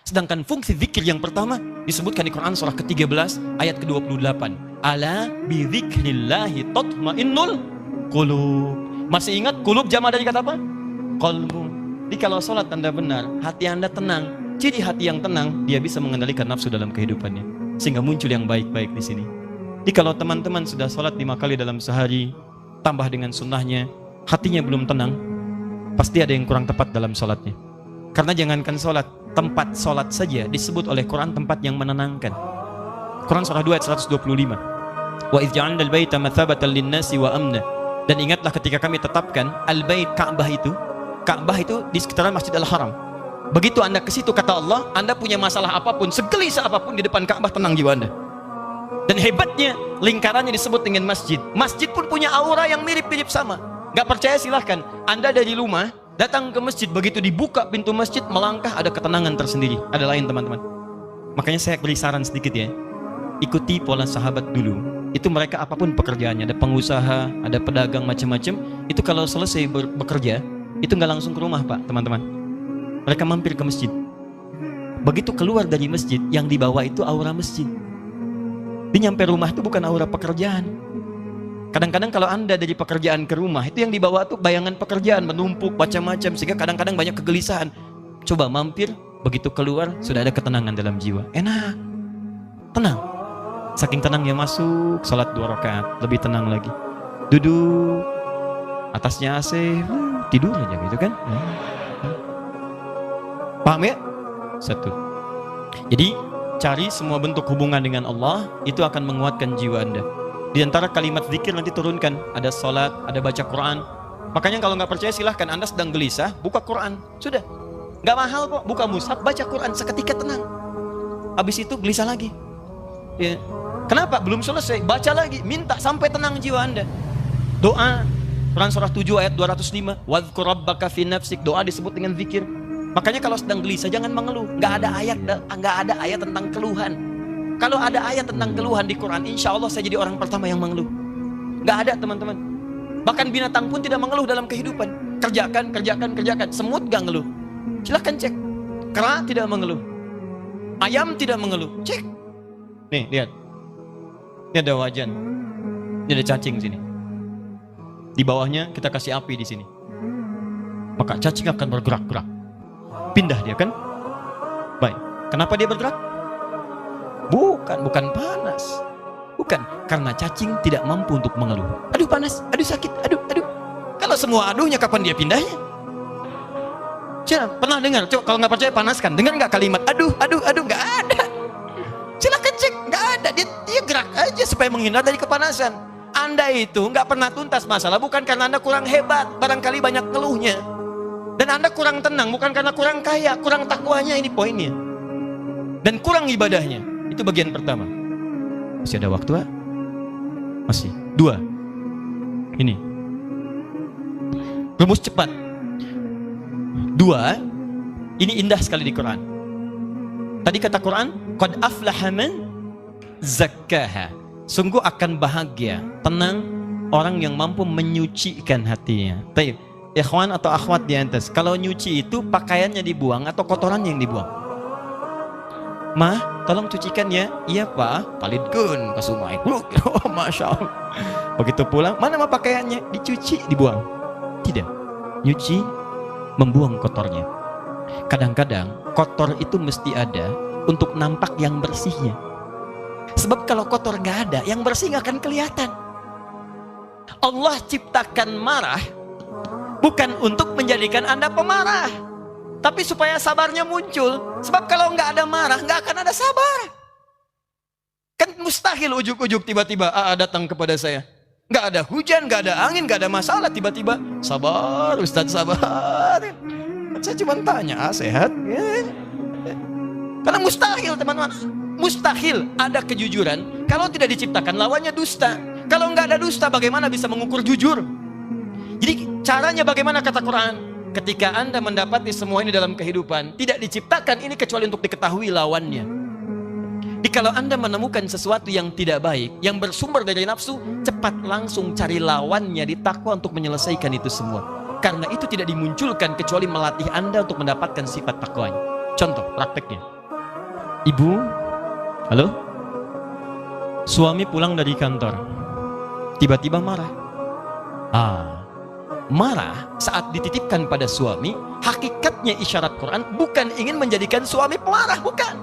Sedangkan fungsi zikir yang pertama disebutkan di Quran surah ke-13 ayat ke-28. Ala bi dzikrillahi tatmainnul qulub. Masih ingat qulub jama dari kata apa? Qalbu. Jadi kalau sholat Anda benar, hati Anda tenang. Jadi hati yang tenang, dia bisa mengendalikan nafsu dalam kehidupannya. Sehingga muncul yang baik-baik di sini. Jadi kalau teman-teman sudah sholat 5 kali dalam sehari, tambah dengan sunnahnya, hatinya belum tenang, pasti ada yang kurang tepat dalam sholatnya. Karena jangankan sholat, tempat sholat saja disebut oleh Quran tempat yang menenangkan. Quran surah 2 ayat 125. Wa idh ja'alna al-baita mathabatan lin-nasi wa amna. Dan ingatlah ketika kami tetapkan al-bait, Ka'bah itu di sekitaran Masjid Al-Haram. Begitu Anda ke situ, kata Allah, Anda punya masalah apapun, segelisah apapun di depan Ka'bah, tenang jiwa Anda. Dan hebatnya, lingkarannya disebut dengan masjid. Masjid pun punya aura yang mirip-mirip sama. Gak percaya silahkan, Anda dari rumah datang ke masjid, begitu dibuka pintu masjid, melangkah, ada ketenangan tersendiri. Ada lain teman-teman. Makanya saya beri saran sedikit ya, ikuti pola sahabat dulu. Itu mereka apapun pekerjaannya, ada pengusaha, ada pedagang macam-macam. Itu kalau selesai bekerja, itu nggak langsung ke rumah Pak, teman-teman. Mereka mampir ke masjid. Begitu keluar dari masjid, yang dibawa itu aura masjid. Dia nyampe rumah itu bukan aura pekerjaan. Kadang-kadang kalau Anda dari pekerjaan ke rumah, itu yang dibawa tuh bayangan pekerjaan, menumpuk macam-macam, sehingga kadang-kadang banyak kegelisahan. Coba mampir, begitu keluar, sudah ada ketenangan dalam jiwa. Enak, tenang. Saking tenangnya masuk, sholat 2 rakaat, lebih tenang lagi. Duduk, atasnya AC, tidur aja gitu kan. Paham ya? Satu. Jadi cari semua bentuk hubungan dengan Allah, itu akan menguatkan jiwa Anda. Di antara kalimat zikir nanti turunkan, ada sholat, ada baca Quran. Makanya kalau nggak percaya silahkan, Anda sedang gelisah, buka Quran, sudah. Nggak mahal kok, buka mushaf, baca Quran, seketika tenang. Habis itu gelisah lagi. Ya. Kenapa? Belum selesai, baca lagi, minta sampai tenang jiwa Anda. Doa, Quran surah 7 ayat 205, wadhkur rabbaka fi nafsik, doa disebut dengan zikir. Makanya kalau sedang gelisah jangan mengeluh. Nggak ada ayat tentang keluhan. Kalau ada ayat tentang keluhan di Quran, insya Allah saya jadi orang pertama yang mengeluh. Nggak ada teman-teman. Bahkan binatang pun tidak mengeluh dalam kehidupan. Kerjakan. Semut nggak ngeluh. Silahkan cek. Kera tidak mengeluh. Ayam tidak mengeluh. Cek. Nih lihat. Ini ada wajan. Ini ada cacing sini. Di bawahnya kita kasih api di sini. Maka cacing akan bergerak-gerak. Pindah dia kan? Baik. Kenapa dia bergerak? Bukan panas. Bukan, karena cacing tidak mampu untuk mengeluh. Aduh panas, aduh sakit, aduh. Kalau semua aduhnya kapan dia pindahnya? Pernah dengar? Coba kalau nggak percaya panaskan. Dengar nggak kalimat aduh, nggak ada. Silakan cek, nggak ada. Dia gerak aja supaya menghindar dari kepanasan. Anda itu nggak pernah tuntas masalah bukan karena Anda kurang hebat, barangkali banyak keluhnya. Dan Anda kurang tenang bukan karena kurang kaya, kurang takwanya, ini poinnya. Dan kurang ibadahnya. Itu bagian pertama. Masih ada waktu, Pak? Masih. 2. Ini. Rumus cepat. 2. Ini indah sekali di Quran. Tadi kata Quran, qad aflaha man zakkaha. Sungguh akan bahagia, tenang orang yang mampu menyucikan hatinya. Baik. Ikhwan atau akhwat di atas, kalau nyuci itu pakaiannya dibuang atau kotorannya yang dibuang? Mah, tolong cucikan ya. Iya Pak, palidkeun ke sungai. Oh, Masya Allah. Begitu pulang, mana mah pakaiannya? Dicuci, dibuang? Tidak. Nyuci, membuang kotornya. Kadang-kadang kotor itu mesti ada untuk nampak yang bersihnya. Sebab kalau kotor nggak ada, yang bersih nggak akan kelihatan. Allah ciptakan marah bukan untuk menjadikan Anda pemarah, tapi supaya sabarnya muncul. Sebab kalau nggak ada marah, nggak akan ada sabar. Kan mustahil ujuk-ujuk tiba-tiba datang kepada saya. Nggak ada hujan, nggak ada angin, nggak ada masalah, tiba-tiba sabar Ustadz, sabar. Saya cuma tanya, sehat? Karena mustahil teman-teman, mustahil ada kejujuran kalau tidak diciptakan lawannya dusta. Kalau nggak ada dusta, bagaimana bisa mengukur jujur? Jadi caranya bagaimana kata Quran? Ketika Anda mendapati semua ini dalam kehidupan, tidak diciptakan ini kecuali untuk diketahui lawannya. Jadi kalau Anda menemukan sesuatu yang tidak baik, yang bersumber dari nafsu, cepat langsung cari lawannya di takwa untuk menyelesaikan itu semua. Karena itu tidak dimunculkan kecuali melatih Anda untuk mendapatkan sifat takwanya. Contoh prakteknya. Ibu, halo? Suami pulang dari kantor, tiba-tiba marah. Marah saat dititipkan pada suami, hakikatnya isyarat Quran bukan ingin menjadikan suami pemarah, bukan.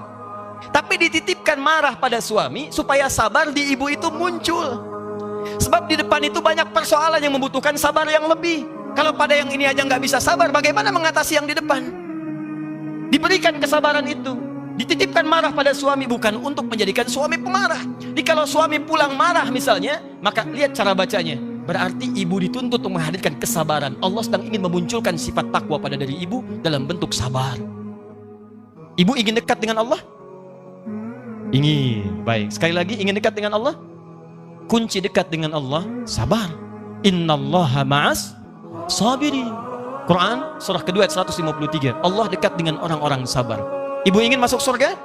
Tapi dititipkan marah pada suami supaya sabar di ibu itu muncul. Sebab di depan itu banyak persoalan yang membutuhkan sabar yang lebih. Kalau pada yang ini aja nggak bisa sabar, bagaimana mengatasi yang di depan? Diberikan kesabaran itu. Dititipkan marah pada suami bukan untuk menjadikan suami pemarah. Jadi kalau suami pulang marah misalnya, maka lihat cara bacanya. Berarti ibu dituntut untuk menghadirkan kesabaran. Allah sedang ingin memunculkan sifat takwa pada diri ibu dalam bentuk sabar. Ibu ingin dekat dengan Allah? Ingin. Baik, sekali lagi, ingin dekat dengan Allah? Kunci dekat dengan Allah, sabar. Innallaha ma'as sabirin. Quran surah kedua ayat 153. Allah dekat dengan orang-orang sabar. Ibu ingin masuk surga?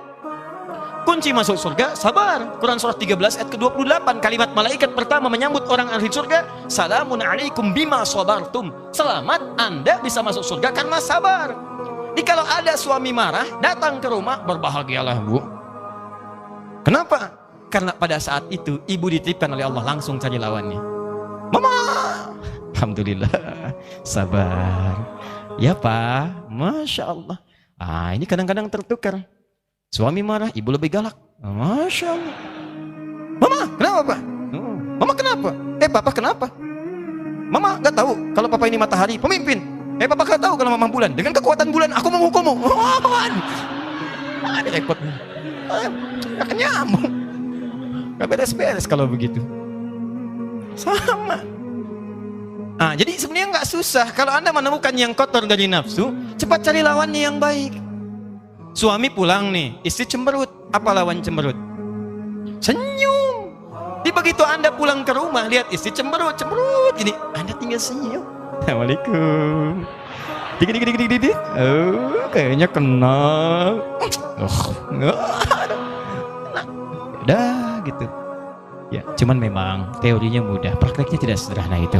Kunci masuk surga, sabar. Quran surah 13 ayat ke-28. Kalimat malaikat pertama menyambut orang ahli surga, salamun alaikum bima sabartum. Selamat, Anda bisa masuk surga karena sabar. Jadi kalau ada suami marah, datang ke rumah, berbahagialah Bu. Kenapa? Karena pada saat itu ibu dititipkan oleh Allah, langsung cari lawannya. Mama, alhamdulillah, sabar. Ya Pak, Masya Allah. Ini kadang-kadang tertukar. Suami marah, ibu lebih galak. Masya Allah. Mama, kenapa Pak? Mama kenapa? Papa kenapa? Mama gak tahu kalau Papa ini matahari, pemimpin. Papa gak tahu kalau Mama bulan. Dengan kekuatan bulan, aku menghukummu. Ini repot. Gak nyambung. Gak beres-beres kalau begitu. Sama. Jadi sebenarnya nggak susah. Kalau Anda menemukan yang kotor dari nafsu, cepat cari lawannya yang baik. Suami pulang nih, istri cemberut. Apa lawan cemberut? Senyum. Jadi begitu Anda pulang ke rumah, lihat istri cemberut. Ini Anda tinggal senyum. Assalamualaikum. Dik. Kayaknya kenal. Udah gitu. Ya, cuman memang teorinya mudah, prakteknya tidak sederhana itu.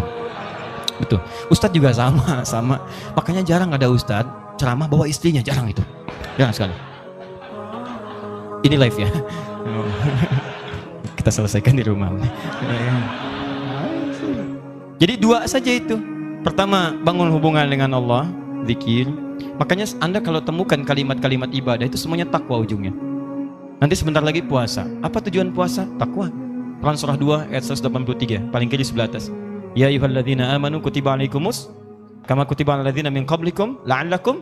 Betul. Ustadz juga sama. Makanya jarang ada ustadz ceramah bawa istrinya, jarang itu. Jarang sekali. Ini live ya. Kita selesaikan di rumah. Jadi dua saja itu. Pertama, bangun hubungan dengan Allah, zikir. Makanya Anda kalau temukan kalimat-kalimat ibadah itu semuanya takwa ujungnya. Nanti sebentar lagi puasa. Apa tujuan puasa? Takwa. Quran surah 2 ayat 183, paling kiri sebelah atas. Ya ayyuhalladzina amanu kutiba alaikumus kama kutiba alal ladzina min qablikum la'allakum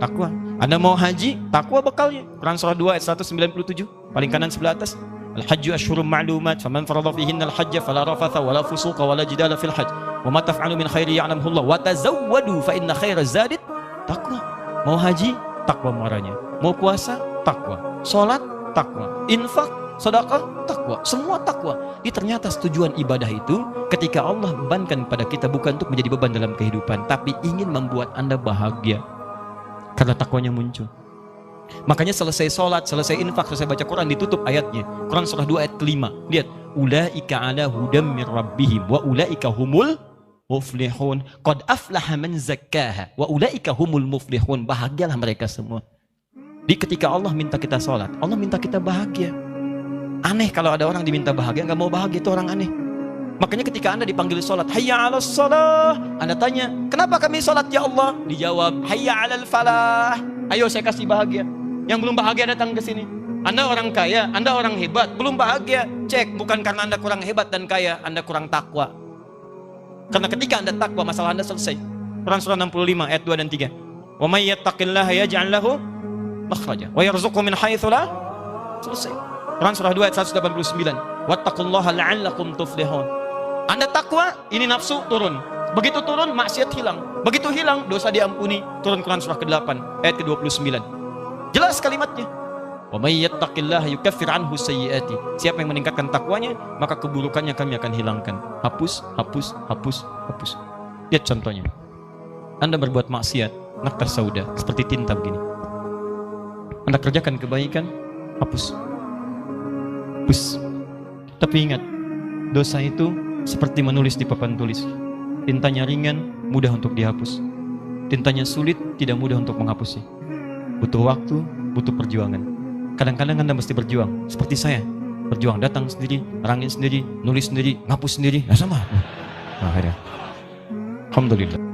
taqwa. Anda mau haji, takwa bekalnya. Quran surah 2 ayat 197, paling kanan sebelah atas. Al-hajju asyhurum ma'lumat faman farada fihinna al-hajja fala rafatha wala fusuqa wala jidala fil hajj wa ma taf'alu min khairin ya'lamuhu Allah wa tazawwadu fa inna khairaz zadit taqwa. Mau haji, takwa muaranya. Mau puasa, takwa. Salat, takwa. Infak, sedekah, takwa. Semua takwa. Ini ternyata tujuan ibadah itu ketika Allah bebankan pada kita bukan untuk menjadi beban dalam kehidupan, tapi ingin membuat Anda bahagia karena takwanya muncul. Makanya selesai sholat, selesai infak, selesai baca Quran, ditutup ayatnya. Quran surah 2 ayat ke-5. Lihat, ulaika ala hudam min rabbihim wa ulaika humul muflihun. Qad aflaha man zakkaha wa ulaika humul muflihun. Bahagialah mereka semua. Di ketika Allah minta kita sholat, Allah minta kita bahagia. Aneh kalau ada orang diminta bahagia nggak mau bahagia, itu orang aneh. Makanya ketika Anda dipanggil sholat, hayya 'alas shalah, Anda tanya, kenapa kami sholat ya Allah? Dijawab, hayya 'alal falah. Ayo saya kasih bahagia. Yang belum bahagia datang ke sini. Anda orang kaya, Anda orang hebat, belum bahagia. Cek, bukan karena Anda kurang hebat dan kaya, Anda kurang takwa. Karena ketika Anda takwa, masalah Anda selesai. Quran surah 65 ayat 2 dan 3. Wa may yattaqillaha yaj'al lahu makhraja wa yarzuqhu min haitsu la. Selesai. Quran surah 2 ayat 189. Wattaqullaha la'allakum tuflihun. Anda takwa, ini nafsu turun. Begitu turun, maksiat hilang. Begitu hilang, dosa diampuni. Turun Quran surah ke-8 ayat ke-29. Jelas kalimatnya. Wa may yattaqillaha yukaffir anhu sayyiati. Siapa yang meningkatkan takwanya, maka keburukannya kami akan hilangkan. Hapus. Lihat contohnya. Anda berbuat maksiat, naktar sauda, seperti tinta begini. Anda kerjakan kebaikan, hapus. Tapi ingat, dosa itu seperti menulis di papan tulis. Tintanya ringan, mudah untuk dihapus. Tintanya sulit, tidak mudah untuk menghapusnya. Butuh waktu, butuh perjuangan. Kadang-kadang Anda mesti berjuang. Seperti saya. Berjuang, datang sendiri, nerangin sendiri, nulis sendiri, ngapus sendiri. Ya sama. Nah, akhirnya. Alhamdulillah.